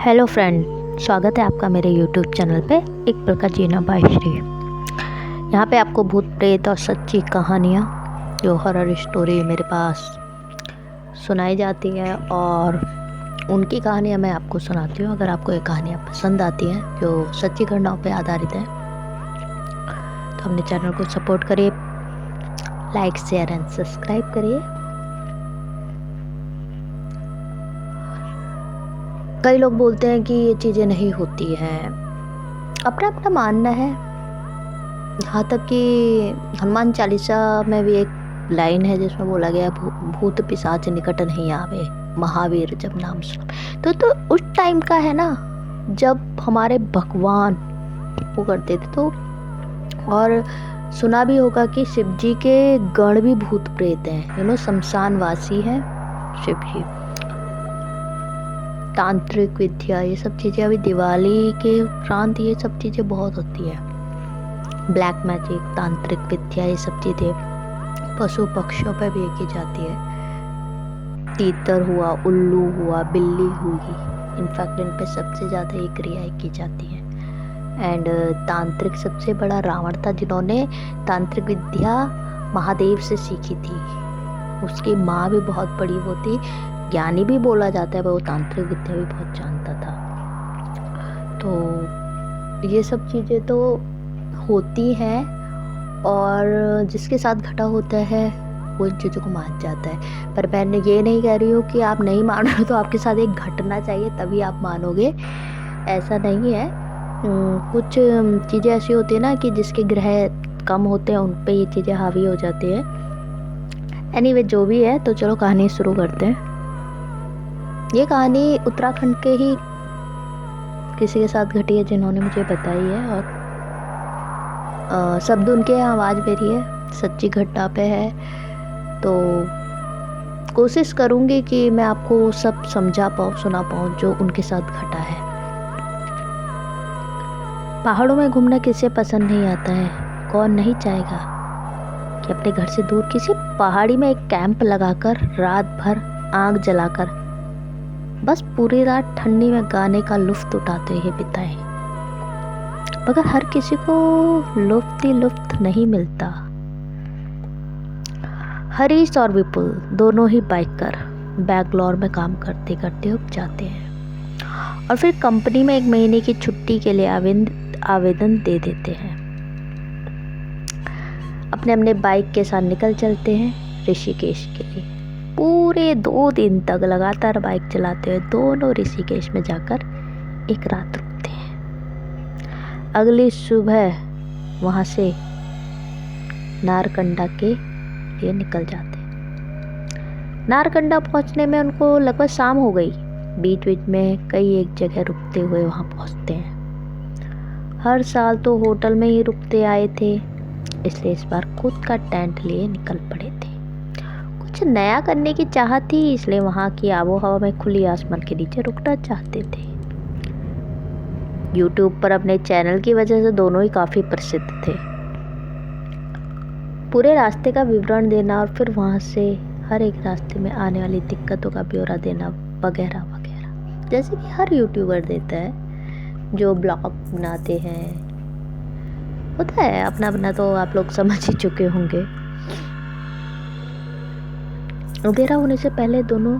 Hello friend, स्वागत है आपका मेरे यूट्यूब चैनल पे एक पल का जीना बाय श्री। यहाँ पे आपको भूत प्रेत और सच्ची कहानियाँ जो हॉरर स्टोरी मेरे पास सुनाई जाती है और उनकी कहानियाँ मैं आपको सुनाती हूँ। अगर आपको ये कहानियाँ पसंद आती हैं जो सच्ची घटनाओं पे आधारित है तो अपने चैनल को सपोर्ट करिए, लाइक शेयर एंड सब्सक्राइब करिए। कई लोग बोलते हैं कि ये चीज़ें नहीं होती हैं, अपना अपना मानना है। यहाँ तक कि हनुमान चालीसा में भी एक लाइन है जिसमें बोला गया भूत पिशाच निकट नहीं आवे, महावीर जब नाम सुनो। तो उस टाइम का है ना जब हमारे भगवान वो करते थे। तो और सुना भी होगा कि शिव जी के गण भी भूत प्रेत हैं, शमशानवासी हैं शिव जी। तांत्रिक विद्या ये सब चीज़ें अभी दिवाली के उपरांत ये सब चीज़ें बहुत होती है। ब्लैक मैजिक, तांत्रिक विद्या ये सब चीज़ें पशु पक्षियों पर भी की जाती है। तीतर हुआ, उल्लू हुआ, बिल्ली हुई, इनफैक्ट इन पे सबसे ज़्यादा ये क्रियाएं की जाती हैं। एंड तांत्रिक सबसे बड़ा रावण था जिन्होंने तांत्रिक विद्या महादेव से सीखी थी। उसकी माँ भी बहुत बड़ी वो थी, ज्ञानी भी बोला जाता है, वो तांत्रिक विद्या भी बहुत जानता था। तो ये सब चीज़ें तो होती हैं और जिसके साथ घटा होता है वो इन चीज़ों को मान जाता है। पर मैं ये नहीं कह रही हूँ कि आप नहीं मान रहे हो तो आपके साथ एक घटना चाहिए तभी आप मानोगे, ऐसा नहीं है। कुछ चीज़ें ऐसी होती है ना कि जिसके ग्रह कम होते हैं उन पे ये चीज़ें हावी हो जाती है। एनीवे जो भी है, तो चलो कहानी शुरू करते हैं। ये कहानी उत्तराखंड के ही किसी के साथ घटी है जिन्होंने मुझे बताई है और शब्द उनके हैं, आवाज़ मेरी है, सच्ची घटना पे है। तो कोशिश करूँगी कि मैं आपको सब समझा पाऊँ, सुना पाऊँ जो उनके साथ घटा है। पहाड़ों में घूमना किसे पसंद नहीं आता है, कौन नहीं चाहेगा कि अपने घर से दूर किसी पहाड़ी में एक कैंप लगाकर रात भर आग जलाकर बस पूरी रात ठंडी में गाने का लुत्फ उठाते हुए बिताए। मगर हर किसी को लुत्फ ही लुत्फ नहीं मिलता। हरीश और विपुल दोनों ही बाइकर बैंगलोर में काम करते करते उब जाते हैं और फिर कंपनी में 1 महीने की छुट्टी के लिए आवेदन दे देते हैं। अपने अपने बाइक के साथ निकल चलते हैं ऋषिकेश के लिए। पूरे 2 दिन तक लगातार बाइक चलाते हुए दोनों ऋषिकेश में जाकर एक रात रुकते हैं। अगली सुबह वहाँ से नारकंडा के लिए निकल जाते हैं। नारकंडा पहुँचने में उनको लगभग शाम हो गई। बीच बीच में कई एक जगह रुकते हुए वहाँ पहुँचते हैं। हर साल तो होटल में ही रुकते आए थे, इसलिए इस बार खुद का टेंट लिए निकल पड़े थे। कुछ नया करने की चाहत थी, इसलिए वहाँ की आबो हवा में खुली आसमान के नीचे रुकना चाहते थे। यूट्यूब पर अपने चैनल की वजह से दोनों ही काफ़ी प्रसिद्ध थे। पूरे रास्ते का विवरण देना और फिर वहाँ से हर एक रास्ते में आने वाली दिक्कतों का ब्यौरा देना वगैरह वगैरह, जैसे कि हर यूट्यूबर देता है जो ब्लॉग बनाते हैं। होता है अपना अपना, तो आप लोग समझ ही चुके होंगे। अंधेरा होने से पहले दोनों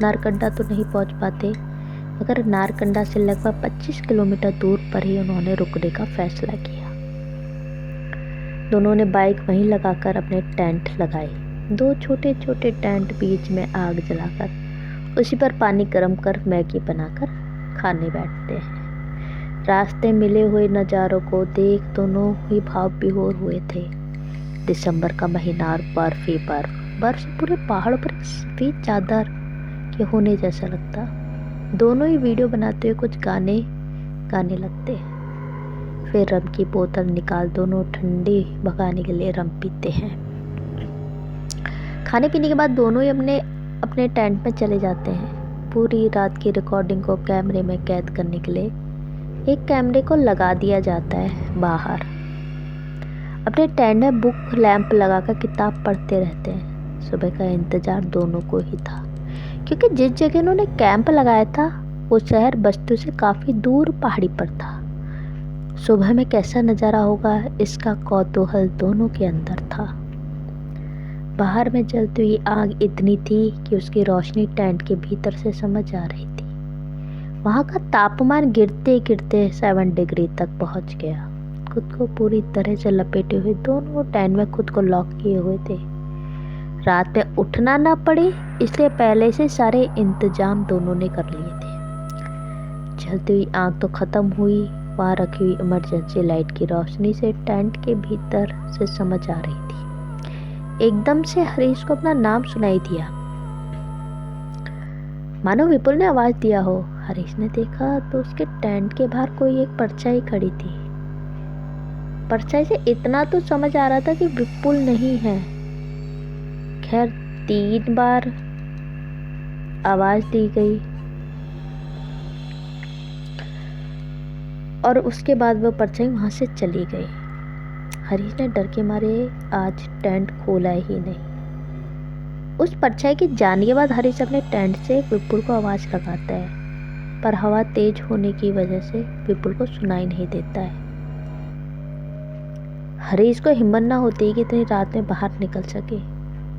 नारकंडा तो नहीं पहुंच पाते, मगर नारकंडा से लगभग 25 किलोमीटर दूर पर ही उन्होंने रुकने का फैसला किया। दोनों ने बाइक वहीं लगाकर अपने टेंट लगाए। 2 छोटे छोटे टेंट, बीच में आग जलाकर उसी पर पानी गर्म कर मैगी बनाकर खाने बैठते हैं। रास्ते मिले हुए नज़ारों को देख दोनों ही भाव विभोर हुए थे। दिसंबर का महीना और बर्फ ही बर्फ पूरे पहाड़ों पर सफ़ेद चादर के होने जैसा लगता। दोनों ही वीडियो बनाते हुए कुछ गाने गाने लगते। फिर रम की बोतल निकाल दोनों ठंडी भगाने के लिए रम पीते हैं। खाने पीने के बाद दोनों ही अपने अपने टेंट में चले जाते हैं। पूरी रात की रिकॉर्डिंग को कैमरे में कैद करने के लिए एक कैमरे को लगा दिया जाता है बाहर। अपने टेंट में बुक लैंप लगाकर किताब पढ़ते रहते हैं। सुबह का इंतज़ार दोनों को ही था, क्योंकि जिस जगह उन्होंने कैंप लगाया था वो शहर बस्तियों से काफ़ी दूर पहाड़ी पर था। सुबह में कैसा नज़ारा होगा इसका कौतूहल दोनों के अंदर था। बाहर में जलती हुई आग इतनी थी कि उसकी रोशनी टेंट के भीतर से समझ आ रही थी। वहाँ का तापमान गिरते गिरते 7 डिग्री तक पहुँच गया। खुद को पूरी तरह से लपेटे हुए दोनों टेंट में खुद को लॉक किए हुए थे। रात में उठना ना पड़े इसलिए पहले से सारे इंतजाम दोनों ने कर लिए थे। जलती हुई आग तो ख़त्म हुई, वहाँ रखी हुई इमरजेंसी लाइट की रोशनी से टेंट के भीतर से समझ आ रही थी। एकदम से हरीश को अपना नाम सुनाई दिया, मानो विपुल ने आवाज़ दिया हो। हरीश ने देखा तो उसके टेंट के बाहर कोई एक परछाई खड़ी थी। परछाई से इतना तो समझ आ रहा था कि विपुल नहीं है। खैर 3 बार आवाज़ दी गई और उसके बाद वह परछाई वहाँ से चली गई। हरीश ने डर के मारे आज टेंट खोला ही नहीं। उस परछाई के जाने के बाद हरीश अपने टेंट से विपुल को आवाज़ लगाता है, पर हवा तेज होने की वजह से विपुल को सुनाई नहीं देता है। हरीश को हिम्मत ना होती है कि इतनी रात में बाहर निकल सके,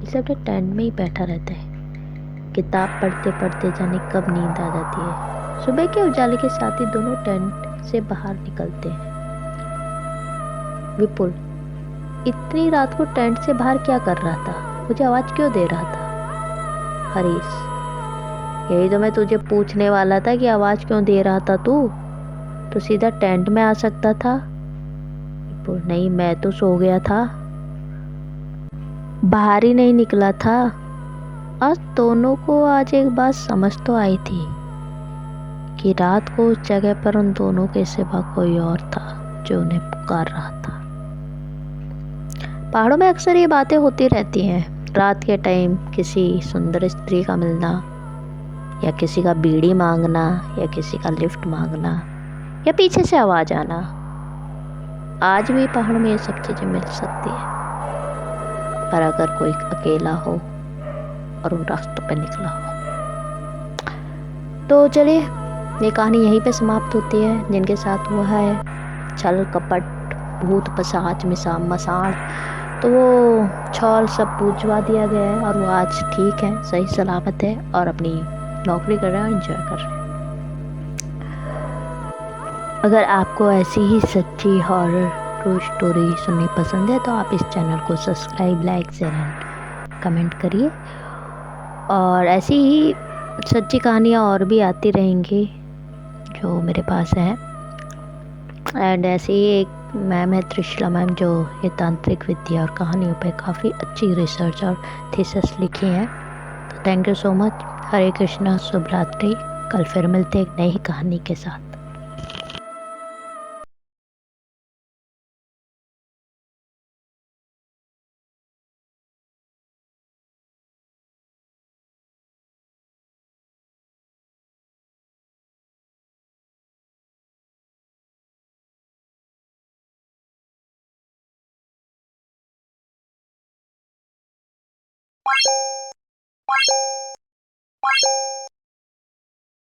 इसलिए अपने टेंट में ही बैठा रहता है। किताब पढ़ते पढ़ते जाने कब नींद आ जाती है। सुबह के उजाले के साथ ही दोनों टेंट से बाहर निकलते हैं। विपुल इतनी रात को टेंट से बाहर क्या कर रहा था? मुझे आवाज़ क्यों दे रहा था? हरीश यही तो मैं तुझे पूछने वाला था कि आवाज़ क्यों दे रहा था तू? तो सीधा टेंट में आ सकता था। विपुल नहीं, मैं तो सो गया था, बाहर ही नहीं निकला था। आज दोनों को आज एक बात समझ तो आई थी कि रात को उस जगह पर उन दोनों के सिवा कोई और था जो उन्हें पुकार रहा था। पहाड़ों में अक्सर ये बातें होती रहती हैं। रात के टाइम किसी सुंदर स्त्री का मिलना, या किसी का बीड़ी मांगना, या किसी का लिफ्ट मांगना, या पीछे से आवाज़ आना। आज भी पहाड़ों में ये सब चीज़ें मिल सकती है, पर अगर कोई अकेला हो और उन रास्तों पर निकला हो। तो चलिए, ये कहानी यहीं पे समाप्त होती है। जिनके साथ हुआ है छल कपट भूत पिशाच मिसाम मसाण, तो वो छल सब पूजवा दिया गया है और वो आज ठीक है, सही सलामत है और अपनी नौकरी कर रहे हैं और एंजॉय कर रहे हैं। अगर आपको ऐसी ही सच्ची हॉरर ट्रू स्टोरी सुननी पसंद है तो आप इस चैनल को subscribe, like, share and comment करिए। और ऐसी ही सच्ची कहानियाँ और भी आती रहेंगी जो मेरे पास हैं। एंड ऐसे ही एक मैम है त्रिशला मैम, जो ये तांत्रिक विद्या और कहानियों पे काफ़ी अच्छी रिसर्च और थीसिस लिखी हैं। तो थैंक यू सो मच। हरे कृष्णा, शुभ रात्रि। कल फिर मिलते एक नई कहानी के साथ।